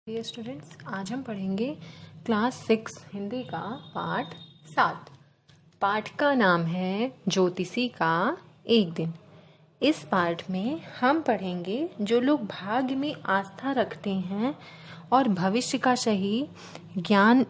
प्रिय स्टूडेंट्स, आज हम पढ़ेंगे क्लास 6 हिंदी का पाठ 7। पाठ का नाम है ज्योतिषी का एक दिन। इस पाठ में हम पढ़ेंगे जो लोग भाग्य में आस्था रखते हैं और भविष्य का सही ज्ञान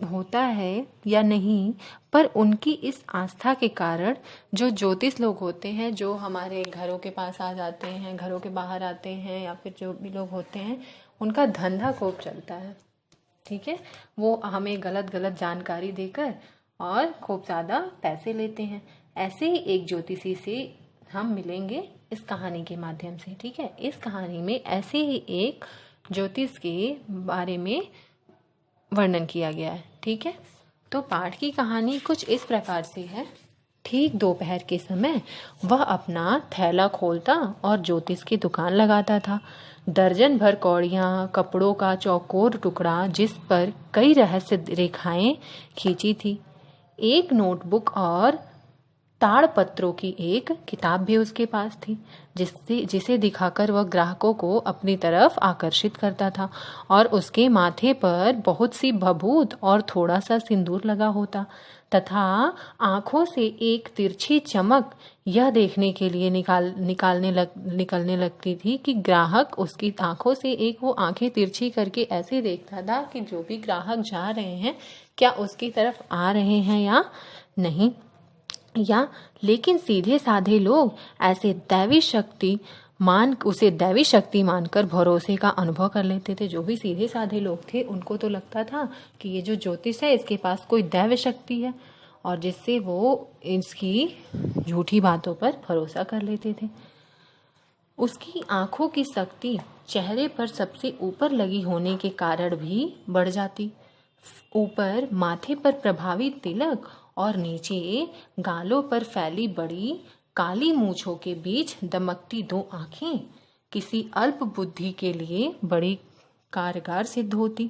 होता है या नहीं, पर उनकी इस आस्था के कारण जो ज्योतिष लोग होते हैं, जो हमारे घरों के पास आ जाते हैं, घरों के बाहर आते हैं, या फिर जो भी लोग होते हैं, उनका धंधा खूब चलता है। ठीक है, वो हमें गलत गलत जानकारी देकर और खूब ज़्यादा पैसे लेते हैं। ऐसे ही एक ज्योतिषी से हम मिलेंगे इस कहानी के माध्यम से। ठीक है, इस कहानी में ऐसे ही एक ज्योतिष के बारे में वर्णन किया गया है। ठीक है, तो पाठ की कहानी कुछ इस प्रकार से है। ठीक दोपहर के समय वह अपना थैला खोलता और ज्योतिष की दुकान लगाता था। दर्जन भर कौड़ियाँ, कपड़ों का चौकोर टुकड़ा जिस पर कई रहस्य रेखाएं खींची थी, एक नोटबुक और ताड़पत्रों की एक किताब भी उसके पास थी, जिसे दिखाकर वह ग्राहकों को अपनी तरफ आकर्षित करता था। और उसके माथे पर बहुत सी भभूत और थोड़ा सा सिंदूर लगा होता तथा आंखों से एक तिरछी चमक यह देखने के लिए निकलने लगती थी कि ग्राहक उसकी आंखों से वो आंखें तिरछी करके ऐसे देखता था कि जो भी ग्राहक जा रहे हैं क्या उसकी तरफ आ रहे हैं या नहीं। लेकिन सीधे साधे लोग उसे दैवी शक्ति मानकर भरोसे का अनुभव कर लेते थे। जो भी सीधे साधे लोग थे उनको तो लगता था कि ये जो ज्योतिष है इसके पास कोई दैव शक्ति है, और जिससे वो इसकी झूठी बातों पर भरोसा कर लेते थे। उसकी आंखों की शक्ति चेहरे पर सबसे ऊपर लगी होने के कारण भी बढ़ जाती। ऊपर माथे पर प्रभावी तिलक और नीचे गालों पर फैली बड़ी काली मूंछों के बीच दमकती दो आंखें किसी अल्प बुद्धि के लिए बड़ी कारगर सिद्ध होती।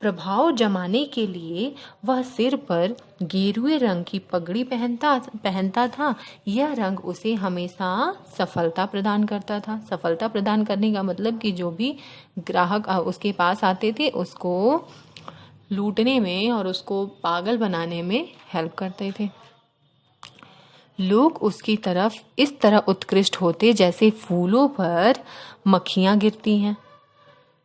प्रभाव जमाने के लिए वह सिर पर गेरुए रंग की पगड़ी पहनता था। यह रंग उसे हमेशा सफलता प्रदान करता था। सफलता प्रदान करने का मतलब कि जो भी ग्राहक उसके पास आते थे उसको लूटने में और उसको पागल बनाने में हेल्प करते थे। लोग उसकी तरफ इस तरह उत्कृष्ट होते जैसे फूलों पर मक्खियां गिरती हैं।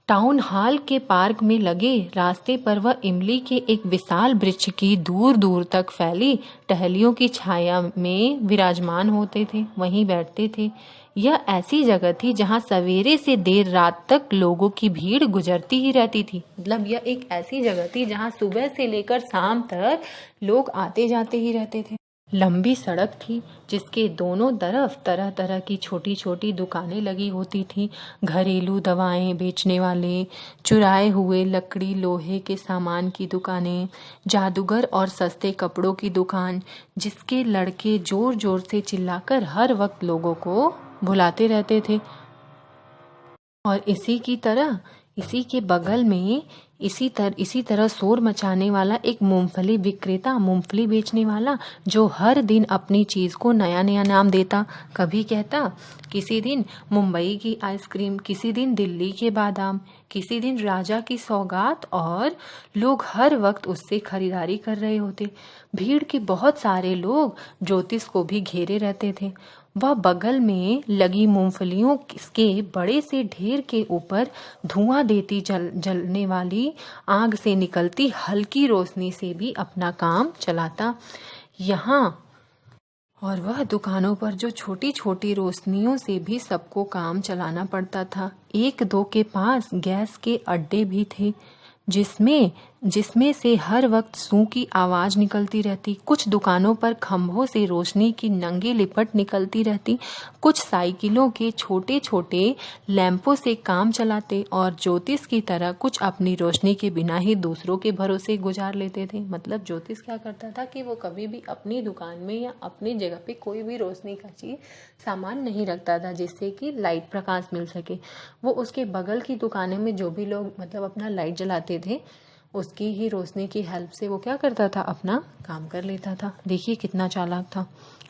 टाउन हॉल के पार्क में लगे रास्ते पर वह इमली के एक विशाल वृक्ष की दूर दूर तक फैली टहनियों की छाया में विराजमान होते थे, वहीं बैठते थे। यह ऐसी जगह थी जहां सवेरे से देर रात तक लोगों की भीड़ गुजरती ही रहती थी। मतलब यह एक ऐसी जगह थी जहां सुबह से लेकर शाम तक लोग आते जाते ही रहते थे। लंबी सड़क थी जिसके दोनों तरफ तरह तरह की छोटी छोटी दुकानें लगी होती थी। घरेलू दवाएं बेचने वाले, चुराए हुए लकड़ी लोहे के सामान की दुकानें, जादूगर और सस्ते कपड़ों की दुकान, जिसके लड़के जोर जोर से चिल्लाकर हर वक्त लोगों को भुलाते रहते थे। और इसी के बगल में इसी तरह शोर मचाने वाला एक मूंगफली विक्रेता, मूंगफली बेचने वाला, जो हर दिन अपनी चीज को नया नया नाम देता। कभी कहता किसी दिन मुंबई की आइसक्रीम, किसी दिन दिल्ली के बादाम, किसी दिन राजा की सौगात, और लोग हर वक्त उससे खरीदारी कर रहे होते। भीड़ के बहुत सारे लोग ज्योतिष को भी घेरे रहते थे। वह बगल में लगी मूंगफलियों के बड़े से ढेर के ऊपर धुआं देती जलने वाली आग से निकलती हल्की रोशनी से भी अपना काम चलाता। और वह दुकानों पर जो छोटी छोटी रोशनियों से भी सबको काम चलाना पड़ता था। एक दो के पास गैस के अड्डे भी थे जिसमें से हर वक्त सूं की आवाज निकलती रहती। कुछ दुकानों पर खंभों से रोशनी की नंगी लिपट निकलती रहती। कुछ साइकिलों के छोटे छोटे लैंपों से काम चलाते और ज्योतिष की तरह कुछ अपनी रोशनी के बिना ही दूसरों के भरोसे गुजार लेते थे। मतलब ज्योतिष क्या करता था कि वो कभी भी अपनी दुकान में या अपनी जगह पे कोई भी रोशनी का सामान नहीं रखता था जिससे कि लाइट प्रकाश मिल सके। वो उसके बगल की दुकानें में जो भी लोग मतलब अपना लाइट जलाते थे उसकी ही रोशनी की हेल्प से वो क्या करता था, अपना काम कर लेता था। देखिए कितना चालाक था,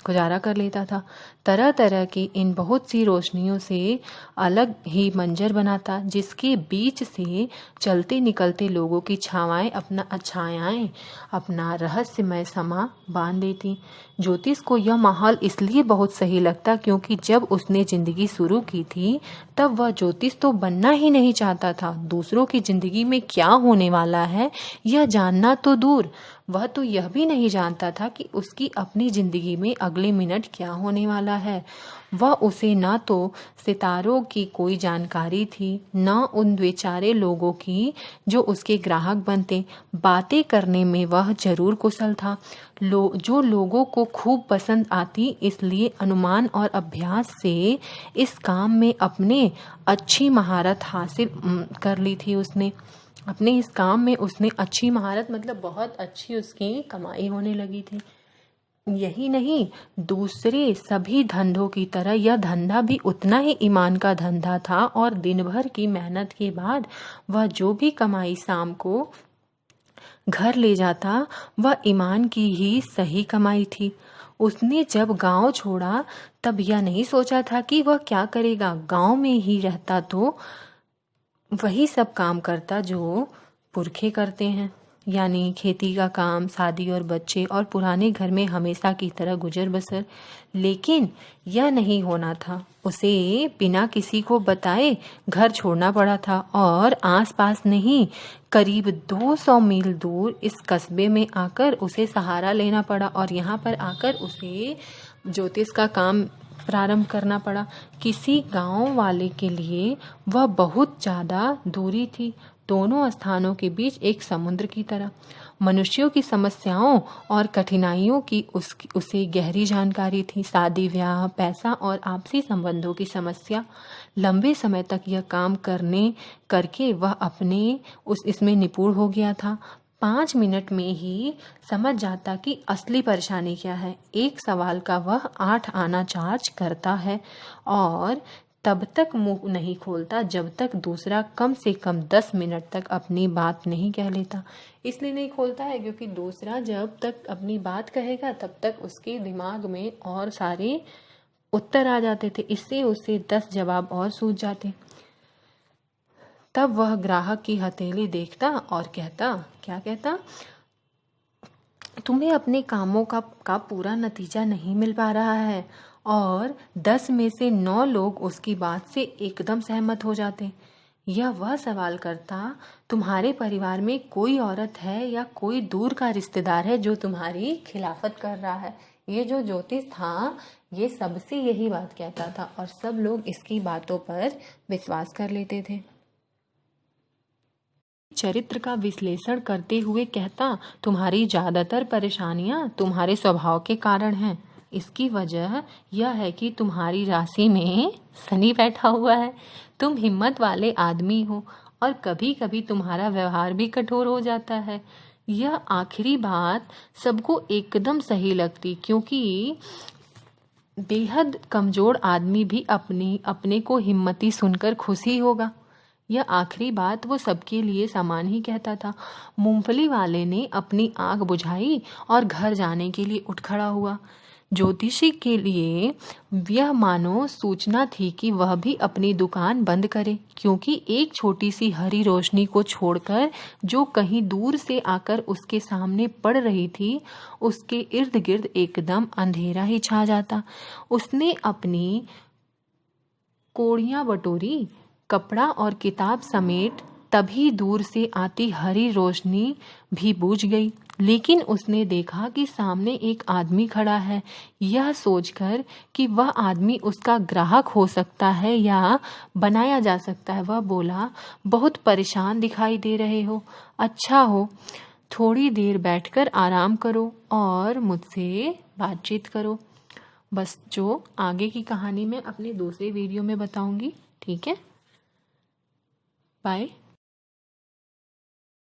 गुजारा कर लेता था। तरह तरह की इन बहुत सी रोशनियों से अलग ही मंजर बनाता, जिसके बीच से चलते निकलते लोगों की छायाएं अपना रहस्यमय समा बांध देती। ज्योतिष को यह माहौल इसलिए बहुत सही लगता क्योंकि जब उसने जिंदगी शुरू की थी तब वह ज्योतिष तो बनना ही नहीं चाहता था। दूसरों की जिंदगी में क्या होने वाला है यह जानना तो दूर, वह तो यह भी नहीं जानता था कि उसकी अपनी जिंदगी में अगले मिनट क्या होने वाला है। वह उसे न तो सितारों की कोई जानकारी थी, न उन बेचारे लोगों की जो उसके ग्राहक बनते। बातें करने में वह जरूर कुशल था, जो लोगों को खूब पसंद आती, इसलिए अनुमान और अभ्यास से इस काम में अपने अच्छी महारत हासिल कर ली थी उसने। अपने इस काम में उसने अच्छी महारत मतलब बहुत अच्छी उसकी कमाई होने लगी थी। यही नहीं, दूसरे सभी धंधों की तरह यह धंधा भी उतना ही ईमान का धंधा था और दिन भर की मेहनत के बाद वह जो भी कमाई शाम को घर ले जाता वह ईमान की ही सही कमाई थी। उसने जब गांव छोड़ा तब यह नहीं सोचा था कि वह क्या करेगा। गांव में ही रहता तो वही सब काम करता जो पुरखे करते हैं, यानी खेती का काम, शादी और बच्चे और पुराने घर में हमेशा की तरह गुजर बसर। लेकिन यह नहीं होना था। उसे बिना किसी को बताए घर छोड़ना पड़ा था और आसपास नहीं, करीब 200 मील दूर इस कस्बे में आकर उसे सहारा लेना पड़ा और यहाँ पर आकर उसे ज्योतिष का काम प्रारंभ करना पड़ा। किसी गांव वाले के लिए वह बहुत ज़्यादा दूरी थी, दोनों स्थानों के बीच एक समुद्र की तरह। मनुष्यों की समस्याओं और कठिनाइयों की उसे गहरी जानकारी थी। शादी ब्याह, पैसा और आपसी संबंधों की समस्या। लंबे समय तक यह काम करके वह इसमें निपुण हो गया था। 5 मिनट में ही समझ जाता कि असली परेशानी क्या है। एक सवाल का वह 8 आना चार्ज करता है और तब तक मुंह नहीं खोलता जब तक दूसरा कम से कम 10 मिनट तक अपनी बात नहीं कह लेता। इसलिए नहीं खोलता है क्योंकि दूसरा जब तक अपनी बात कहेगा तब तक उसके दिमाग में और सारे उत्तर आ जाते थे, इससे उसे 10 जवाब और सूझ जाते। तब वह ग्राहक की हथेली देखता और क्या कहता, तुम्हें अपने कामों का पूरा नतीजा नहीं मिल पा रहा है। और 10 में से 9 लोग उसकी बात से एकदम सहमत हो जाते। यह वह सवाल करता, तुम्हारे परिवार में कोई औरत है या कोई दूर का रिश्तेदार है जो तुम्हारी खिलाफत कर रहा है। ये जो ज्योतिष था ये सबसे यही बात कहता था और सब लोग इसकी बातों पर विश्वास कर लेते थे। चरित्र का विश्लेषण करते हुए कहता, तुम्हारी ज्यादातर परेशानियां तुम्हारे स्वभाव के कारण हैं। इसकी वजह यह है कि तुम्हारी राशि में शनि बैठा हुआ है। तुम हिम्मत वाले आदमी हो और कभी कभी तुम्हारा व्यवहार भी कठोर हो जाता है। यह आखिरी बात सबको एकदम सही लगती क्योंकि बेहद कमजोर आदमी भी अपने को हिम्मती सुनकर खुशी होगा। यह आखिरी बात वो सबके लिए समान ही कहता था। मूंगफली वाले ने अपनी आग बुझाई और घर जाने के लिए उठ खड़ा हुआ। ज्योतिषी के लिए यह मानो सूचना थी कि वह भी अपनी दुकान बंद करे, क्योंकि एक छोटी सी हरी रोशनी को छोड़कर जो कहीं दूर से आकर उसके सामने पड़ रही थी, उसके इर्द गिर्द एकदम अंधेरा ही छा जाता। उसने अपनी कोड़ियां बटोरी, कपड़ा और किताब समेट, तभी दूर से आती हरी रोशनी भी बुझ गई। लेकिन उसने देखा कि सामने एक आदमी खड़ा है। यह सोचकर कि वह आदमी उसका ग्राहक हो सकता है या बनाया जा सकता है, वह बोला, बहुत परेशान दिखाई दे रहे हो। अच्छा हो, थोड़ी देर बैठकर आराम करो और मुझसे बातचीत करो। बस जो आगे की कहानी मैं अपने दूसरे वीडियो में बताऊंगी। ठीक है, बाय।